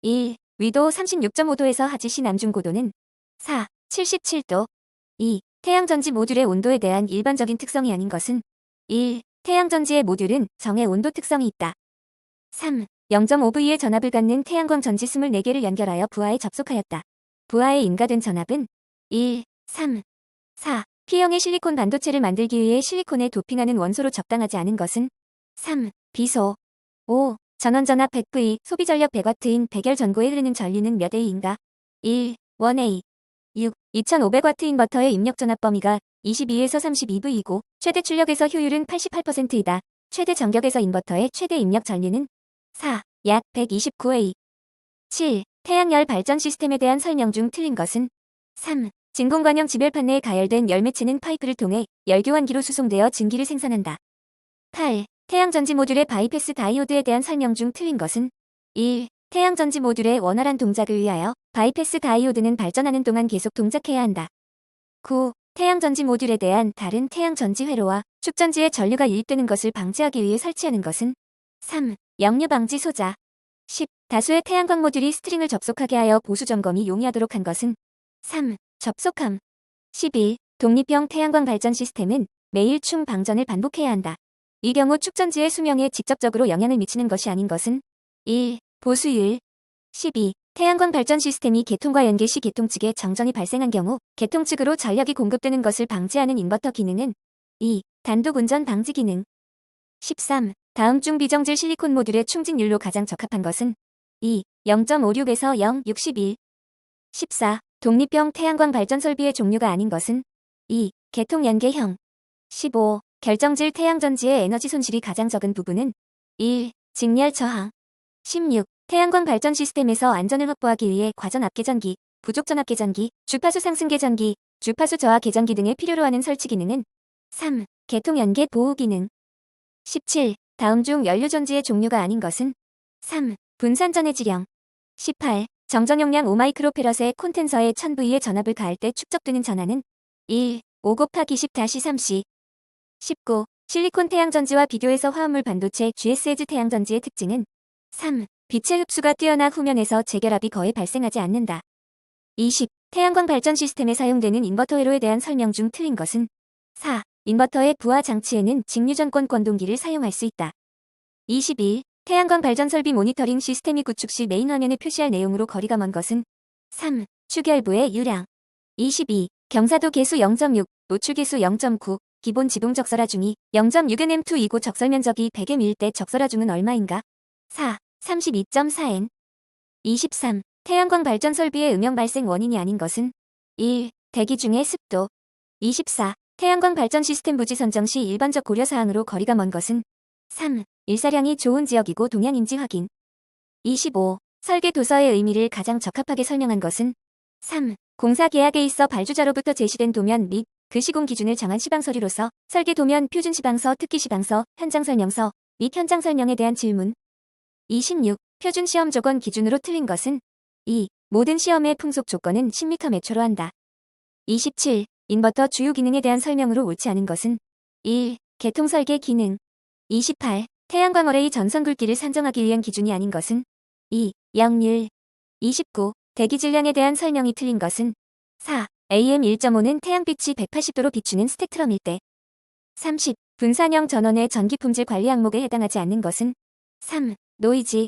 1. 위도 36.5도에서 하지시 남중고도는 4. 77도. 2. 태양전지 모듈의 온도에 대한 일반적인 특성이 아닌 것은 1. 태양전지의 모듈은 정의 온도 특성이 있다. 3. 0.5V의 전압을 갖는 태양광 전지 24개를 연결하여 부하에 접속하였다. 부하에 인가된 전압은 1, 3, 4. P형의 실리콘 반도체를 만들기 위해 실리콘에 도핑하는 원소로 적당하지 않은 것은 3. 비소. 5. 전원전압 100V, 소비전력 100W인 백열 전고에 흐르는 전류는 몇 A인가? 1. 1A. 6. 2500W 인버터의 입력 전압 범위가 22에서 32V이고 최대 출력에서 효율은 88%이다. 최대 전격에서 인버터의 최대 입력 전류는 4. 약 129A. 7. 태양열 발전 시스템에 대한 설명 중 틀린 것은 3. 진공관형 지별 판내에 가열된 열매체는 파이프를 통해 열교환기로 수송되어 증기를 생산한다. 8. 태양전지 모듈의 바이패스 다이오드에 대한 설명 중 틀린 것은 1. 태양전지 모듈의 원활한 동작을 위하여 바이패스 다이오드는 발전하는 동안 계속 동작해야 한다. 9. 태양전지 모듈에 대한 다른 태양전지 회로와 축전지에 전류가 유입되는 것을 방지하기 위해 설치하는 것은 3. 역류 방지 소자. 10. 다수의 태양광 모듈이 스트링을 접속하게 하여 보수 점검이 용이하도록 한 것은 3. 접속함. 11. 독립형 태양광 발전 시스템은 매일 충 방전을 반복해야 한다. 이 경우 축전지의 수명에 직접적으로 영향을 미치는 것이 아닌 것은 1. 보수율. 12. 태양광 발전 시스템이 개통과 연계 시 개통 측에 정전이 발생한 경우 개통 측으로 전력이 공급되는 것을 방지하는 인버터 기능은 2. 단독 운전 방지 기능. 13. 다음 중 비정질 실리콘 모듈의 충진율로 가장 적합한 것은 2. 0.56에서 0.61. 14. 독립형 태양광 발전 설비의 종류가 아닌 것은 2. 개통 연계형. 15. 결정질 태양전지의 에너지 손실이 가장 적은 부분은 1. 직렬 저항. 16. 태양광 발전 시스템에서 안전을 확보하기 위해 과전 압계전기, 부족 전압 계전기, 주파수 상승 계전기, 주파수 저하 계전기 등을 필요로 하는 설치 기능은 3. 개통 연계 보호 기능. 17. 다음 중 연료전지의 종류가 아닌 것은 3. 분산전의 지령. 18. 정전 용량 5마이크로페럿의 콘덴서에 1000V의 전압을 가할 때 축적되는 전하는 1. 5-20-30C. 19. 실리콘 태양전지와 비교해서 화합물 반도체 GS에즈 태양전지의 특징은 3. 빛의 흡수가 뛰어나 후면에서 재결합이 거의 발생하지 않는다. 20. 태양광 발전 시스템에 사용되는 인버터 회로에 대한 설명 중 틀린 것은 4. 인버터의 부하 장치에는 직류전권 건동기를 사용할 수 있다. 21. 태양광 발전 설비 모니터링 시스템이 구축 시 메인 화면에 표시할 내용으로 거리가 먼 것은 3. 축열부의 유량. 22. 경사도 계수 0.6, 노출 계수 0.9, 기본 지붕 적설화 중이 0.6nm2이고 적설 면적이 100m일 때 적설화 중은 얼마인가? 4. 32.4n. 23. 태양광 발전 설비의 음영 발생 원인이 아닌 것은 1. 대기 중의 습도. 24. 태양광 발전 시스템 부지 선정 시 일반적 고려사항으로 거리가 먼 것은 3. 일사량이 좋은 지역이고 동향인지 확인. 25. 설계 도서의 의미를 가장 적합하게 설명한 것은 3. 공사 계약에 있어 발주자로부터 제시된 도면 및 그 시공 기준을 정한 시방서류로서 설계 도면, 표준 시방서, 특기 시방서, 현장 설명서 및 현장 설명에 대한 질문. 26. 표준 시험 조건 기준으로 틀린 것은 2. 모든 시험의 풍속 조건은 10m/m로 한다. 27. 인버터 주요 기능에 대한 설명으로 옳지 않은 것은 1. 개통 설계 기능. 28. 태양광 어레이 전선 굵기를 산정하기 위한 기준이 아닌 것은 2. 역률. 29. 대기 질량에 대한 설명이 틀린 것은 4. AM 1.5는 태양빛이 180도로 비추는 스펙트럼일 때. 30. 분산형 전원의 전기 품질 관리 항목에 해당하지 않는 것은 3. 노이즈.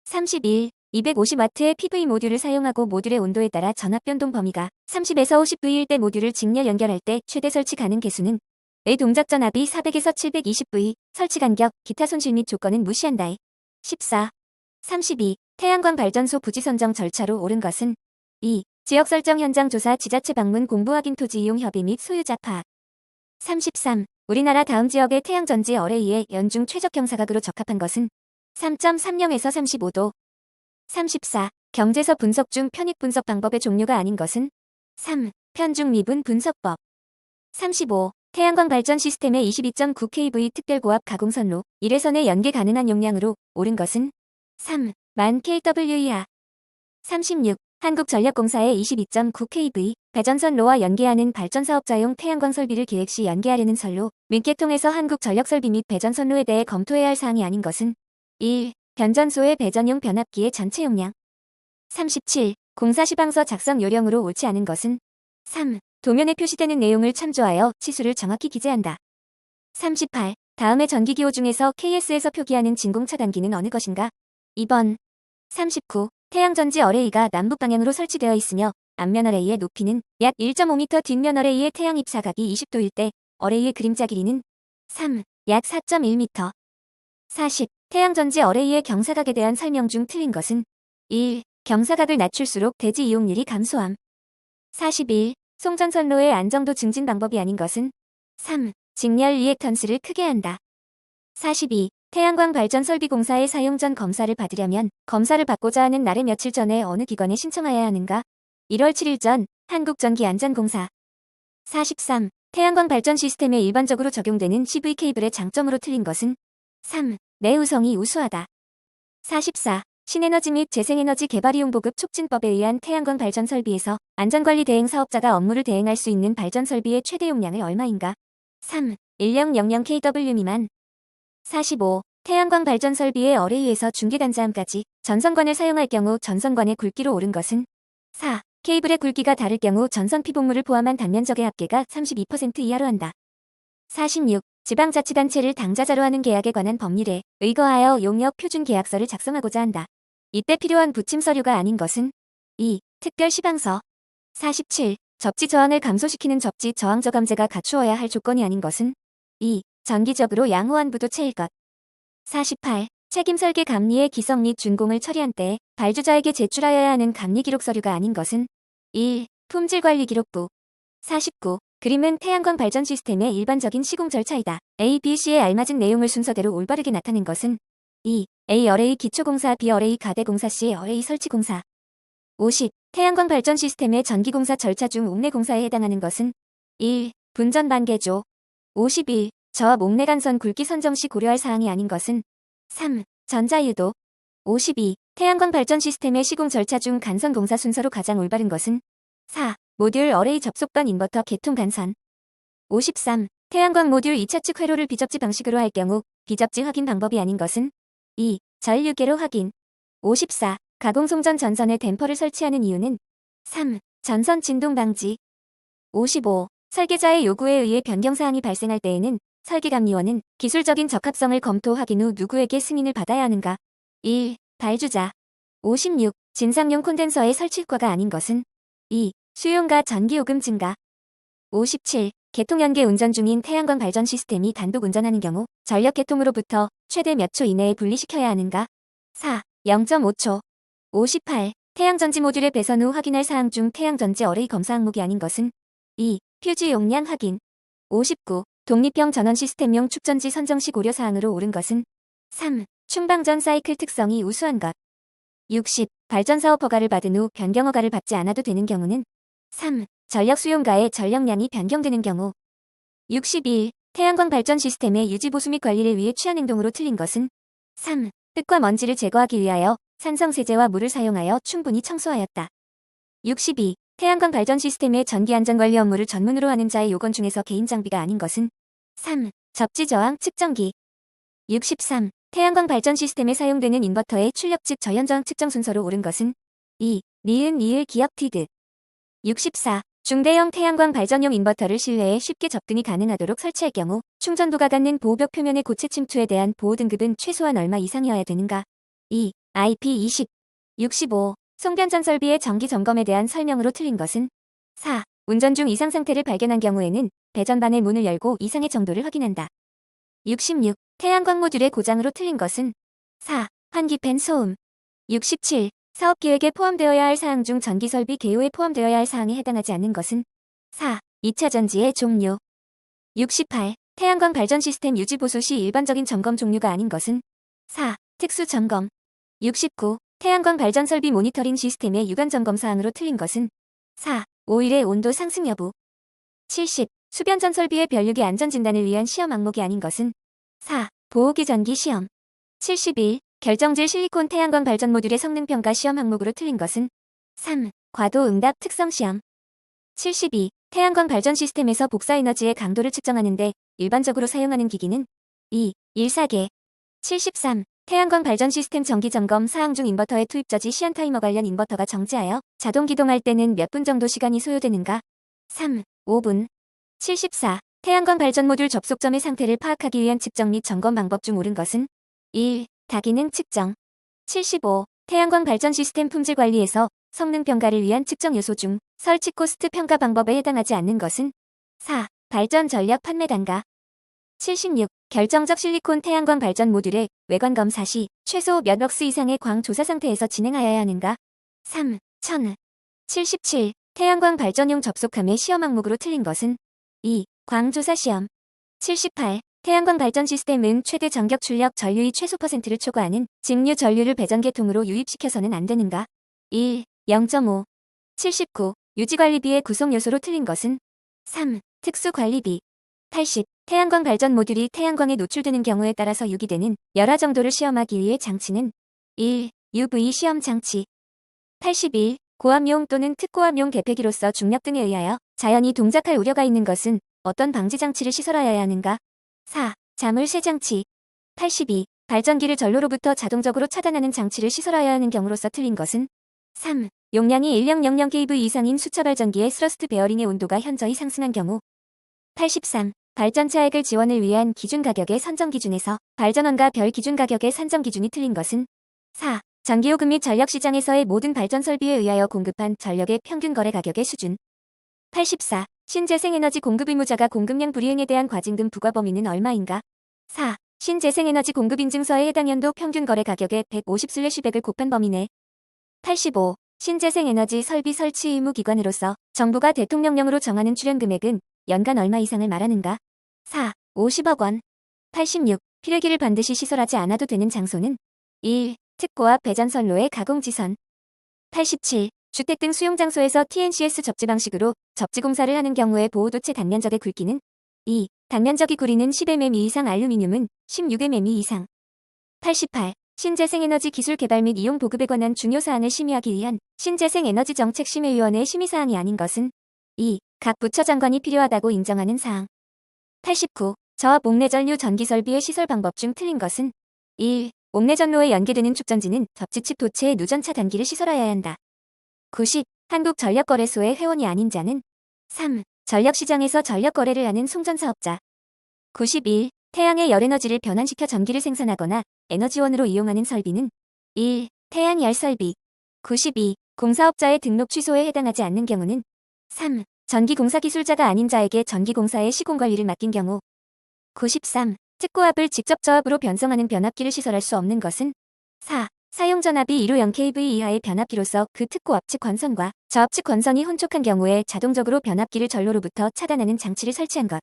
31. 250W의 PV 모듈을 사용하고 모듈의 온도에 따라 전압 변동 범위가 30에서 50V일 때 모듈을 직렬 연결할 때 최대 설치 가능 개수는 의 동작 전압이 400에서 720V, 설치 간격, 기타 손실 및 조건은 무시한다. 14. 32. 태양광 발전소 부지 선정 절차로 옳은 것은 2. 지역 설정 현장 조사 지자체 방문 공부 확인 토지 이용 협의 및 소유자 파악. 33. 우리나라 다음 지역의 태양전지 어레이의 연중 최적 경사각으로 적합한 것은 3.30에서 35도. 34. 경제서 분석 중 편익 분석 방법의 종류가 아닌 것은 3. 편중 미분 분석법. 35. 태양광 발전 시스템의 22.9kV 특별고압 가공선로 1회선에 연계 가능한 용량으로 옳은 것은 3. 만 kW이야. 36. 한국전력공사의 22.9kV 배전선로와 연계하는 발전사업자용 태양광 설비를 기획 시 연계하려는 선로 및 개통에서 한국전력설비 및 배전선로에 대해 검토해야 할 사항이 아닌 것은 1. 변전소의 배전용 변압기의 전체 용량. 37. 공사 시방서 작성 요령으로 옳지 않은 것은 3. 도면에 표시되는 내용을 참조하여 치수를 정확히 기재한다. 38. 다음의 전기기호 중에서 KS에서 표기하는 진공 차단기는 어느 것인가? 2번. 39. 태양전지 어레이가 남북 방향으로 설치되어 있으며 앞면 어레이의 높이는 약 1.5m, 뒷면 어레이의 태양 입사각이 20도일 때 어레이의 그림자 길이는 3. 약 4.1m. 40. 태양전지 어레이의 경사각에 대한 설명 중 틀린 것은 1. 경사각을 낮출수록 대지 이용률이 감소함. 41. 송전선로의 안정도 증진 방법이 아닌 것은 3. 직렬 리액턴스를 크게 한다. 42. 태양광 발전 설비 공사의 사용 전 검사를 받으려면 검사를 받고자 하는 날의 며칠 전에 어느 기관에 신청하여야 하는가? 1월 7일 전 한국전기안전공사. 43. 태양광 발전 시스템에 일반적으로 적용되는 CV 케이블의 장점으로 틀린 것은 3. 내우성이 우수하다. 44. 신에너지 및 재생에너지 개발이용 보급 촉진법에 의한 태양광 발전 설비에서 안전관리 대행 사업자가 업무를 대행할 수 있는 발전 설비의 최대 용량은 얼마인가? 3. 1000kW 미만. 45. 태양광 발전 설비의 어레이에서 중계단자함까지 전선관을 사용할 경우 전선관의 굵기로 옳은 것은 4. 케이블의 굵기가 다를 경우 전선 피복물을 포함한 단면적의 합계가 32% 이하로 한다. 46. 지방자치단체를 당사자로 하는 계약에 관한 법률에 의거하여 용역 표준 계약서를 작성하고자 한다. 이때 필요한 부침 서류가 아닌 것은 2. 특별 시방서. 47. 접지 저항을 감소시키는 접지 저항 저감제가 갖추어야 할 조건이 아닌 것은 2. 정기적으로 양호한 부도체일 것. 48. 책임 설계 감리의 기성 및 준공을 처리한 때에 발주자에게 제출하여야 하는 감리 기록 서류가 아닌 것은 1. 품질관리 기록부. 49. 그림은 태양광 발전 시스템의 일반적인 시공 절차이다. A, B, C에 알맞은 내용을 순서대로 올바르게 나타낸 것은 2. A 어레이 기초공사, B 어레이 가대공사, C 어레이 설치공사. 50. 태양광 발전 시스템의 전기공사 절차 중 옥내공사에 해당하는 것은 1. 분전 반개조. 51. 저압 옥내간선 굵기 선정 시 고려할 사항이 아닌 것은 3. 전자유도. 52. 태양광 발전 시스템의 시공 절차 중 간선 공사 순서로 가장 올바른 것은 4. 모듈 어레이 접속반 인버터 개통 간선. 53. 태양광 모듈 2차 측 회로를 비접지 방식으로 할 경우 비접지 확인 방법이 아닌 것은 2. 전류계로 확인. 54. 가공송전 전선에 댐퍼를 설치하는 이유는 3. 전선 진동 방지. 55. 설계자의 요구에 의해 변경사항이 발생할 때에는 설계감리원은 기술적인 적합성을 검토 확인 후 누구에게 승인을 받아야 하는가? 1. 발주자. 56. 진상용 콘덴서의 설치효과가 아닌 것은 2. 수용과 전기요금 증가. 57. 개통 연계 운전 중인 태양광 발전 시스템이 단독 운전하는 경우 전력 개통으로부터 최대 몇 초 이내에 분리시켜야 하는가? 4. 0.5초. 58. 태양전지 모듈의 배선 후 확인할 사항 중 태양전지 어레이 검사 항목이 아닌 것은 2. 퓨즈 용량 확인. 59. 독립형 전원 시스템용 축전지 선정 시 고려 사항으로 옳은 것은 3. 충방전 사이클 특성이 우수한 것. 60. 발전 사업 허가를 받은 후 변경 허가를 받지 않아도 되는 경우는 3. 전력 수용가의 전력량이 변경되는 경우. 61. 태양광 발전 시스템의 유지 보수 및 관리를 위해 취한 행동으로 틀린 것은 3. 흙과 먼지를 제거하기 위하여 산성세제와 물을 사용하여 충분히 청소하였다. 62. 태양광 발전 시스템의 전기안전관리 업무를 전문으로 하는 자의 요건 중에서 개인 장비가 아닌 것은 3. 접지 저항 측정기. 63. 태양광 발전 시스템에 사용되는 인버터의 출력 즉 저연 저항 측정 순서로 옳은 것은 2. 니은 기역 티드. 64. 중대형 태양광 발전용 인버터를 실내에 쉽게 접근이 가능하도록 설치할 경우 충전도가 닿는 보호벽 표면의 고체 침투에 대한 보호 등급은 최소한 얼마 이상이어야 되는가? 2. IP20. 65. 송변전 설비의 정기 점검에 대한 설명으로 틀린 것은 4. 운전 중 이상 상태를 발견한 경우에는 배전반의 문을 열고 이상의 정도를 확인한다. 66. 태양광 모듈의 고장으로 틀린 것은 4. 환기팬 소음. 67. 사업계획에 포함되어야 할 사항 중 전기설비 개요에 포함되어야 할 사항에 해당하지 않는 것은 4. 2차 전지의 종류. 68. 태양광 발전 시스템 유지 보수 시 일반적인 점검 종류가 아닌 것은 4. 특수 점검. 69. 태양광 발전 설비 모니터링 시스템의 유관 점검 사항으로 틀린 것은 4. 오일의 온도 상승 여부. 70. 수변전 설비의 변류기 안전 진단을 위한 시험 항목이 아닌 것은 4. 보호기 전기 시험. 71. 결정질 실리콘 태양광 발전 모듈의 성능평가 시험 항목으로 틀린 것은 3. 과도 응답 특성 시험. 72. 태양광 발전 시스템에서 복사 에너지의 강도를 측정하는데 일반적으로 사용하는 기기는 2. 일사계. 73. 태양광 발전 시스템 정기 점검 사항 중 인버터의 투입 저지 시한 타이머 관련 인버터가 정지하여 자동 기동할 때는 몇 분 정도 시간이 소요되는가? 3. 5분. 74. 태양광 발전 모듈 접속점의 상태를 파악하기 위한 측정 및 점검 방법 중 옳은 것은 1. 다기능 측정. 75. 태양광 발전 시스템 품질 관리에서 성능 평가를 위한 측정 요소 중 설치 코스트 평가 방법에 해당하지 않는 것은 4. 발전 전력 판매 단가. 76. 결정적 실리콘 태양광 발전 모듈의 외관 검사 시 최소 몇 럭스 이상의 광 조사 상태에서 진행하여야 하는가? 3. 1000. 77. 태양광 발전용 접속함의 시험 항목으로 틀린 것은 2. 광조사 시험. 78. 태양광 발전 시스템은 최대 전격 출력 전류의 최소 %를 초과하는 직류 전류를 배전계통으로 유입시켜서는 안 되는가? 1. 0.5. 79. 유지관리비의 구성 요소로 틀린 것은 3. 특수관리비. 80. 태양광 발전 모듈이 태양광에 노출되는 경우에 따라서 유기되는 열화 정도를 시험하기 위해 장치는 1. UV 시험 장치. 81. 고압용 또는 특고압용 개폐기로서 중력 등에 의하여 자연히 동작할 우려가 있는 것은 어떤 방지 장치를 시설하여야 하는가? 4. 자물쇠 장치. 82. 발전기를 전로로부터 자동적으로 차단하는 장치를 시설하여야 하는 경우로서 틀린 것은 3. 용량이 1000kV 이상인 수차 발전기의 스러스트 베어링의 온도가 현저히 상승한 경우. 83. 발전 차액을 지원을 위한 기준 가격의 선정 기준에서 발전원과 별 기준 가격의 산정 기준이 틀린 것은 4. 전기요금 및 전력시장에서의 모든 발전 설비에 의하여 공급한 전력의 평균 거래 가격의 수준. 84. 신재생에너지 공급 의무자가 공급량 불이행에 대한 과징금 부과 범위는 얼마인가? 4. 신재생에너지 공급 인증서에 해당 연도 평균 거래 가격의 150/100을 곱한 범위내. 85. 신재생에너지 설비 설치 의무 기관으로서 정부가 대통령령으로 정하는 출연 금액은 연간 얼마 이상을 말하는가? 4. 50억 원. 86. 필요기를 반드시 시설하지 않아도 되는 장소는 1. 특고압 배전선로의 가공지선. 87. 주택 등 수용장소에서 TNCS 접지 방식으로 접지공사를 하는 경우에 보호도체 단면적의 굵기는 2. 단면적이 구리는 10mm 이상 알루미늄은 16mm 이상. 88. 신재생에너지 기술 개발 및 이용 보급에 관한 중요 사항을 심의하기 위한 신재생에너지 정책심의위원회의 심의사항이 아닌 것은 2. 각 부처 장관이 필요하다고 인정하는 사항. 89. 저압 옥내전류 전기설비의 시설 방법 중 틀린 것은 1. 옥내전로에 연계되는 축전지는 접지칩 도체의 누전차 단기를 시설하여야 한다. 90. 한국전력거래소의 회원이 아닌 자는 3. 전력시장에서 전력거래를 하는 송전사업자. 91. 태양의 열에너지를 변환시켜 전기를 생산하거나 에너지원으로 이용하는 설비는 1. 태양열설비. 92. 공사업자의 등록 취소에 해당하지 않는 경우는 3. 전기공사 기술자가 아닌 자에게 전기공사의 시공관리를 맡긴 경우. 93. 특고압을 직접 저압으로 변성하는 변압기를 시설할 수 없는 것은 4. 사용전압이 150kV 이하의 변압기로서 그 특고압 측 건선과 저압 측 건선이 혼촉한 경우에 자동적으로 변압기를 전로로부터 차단하는 장치를 설치한 것.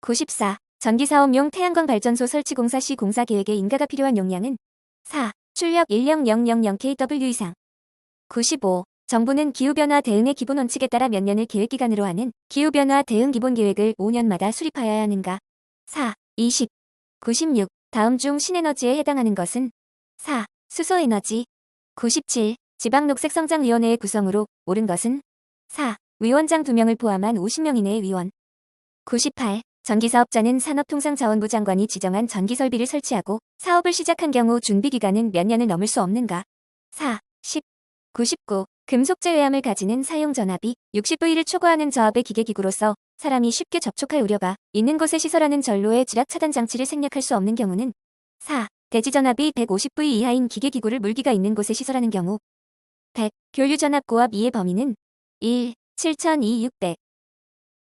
94. 전기사업용 태양광 발전소 설치 공사 시 공사 계획에 인가가 필요한 용량은 4. 출력 10000kW 이상. 95. 정부는 기후변화 대응의 기본 원칙에 따라 몇 년을 계획기간으로 하는 기후변화 대응 기본계획을 5년마다 수립하여야 하는가? 4. 20. 96. 다음 중 신에너지에 해당하는 것은 4. 수소에너지. 97. 지방녹색성장위원회의 구성으로 옳은 것은 4. 위원장 2명을 포함한 50명 이내의 위원. 98. 전기사업자는 산업통상자원부 장관이 지정한 전기설비를 설치하고 사업을 시작한 경우 준비기간은 몇 년을 넘을 수 없는가? 4. 10. 99. 금속재외암을 가지는 사용전압이 60V를 초과하는 저압의 기계기구로서 사람이 쉽게 접촉할 우려가 있는 곳에 시설하는 전로의 지락 차단 장치를 생략할 수 없는 경우는 4. 대지전압이 150V 이하인 기계기구를 물기가 있는 곳에 시설하는 경우. 100. 교류전압 고압 이의 범위는 1. 7200.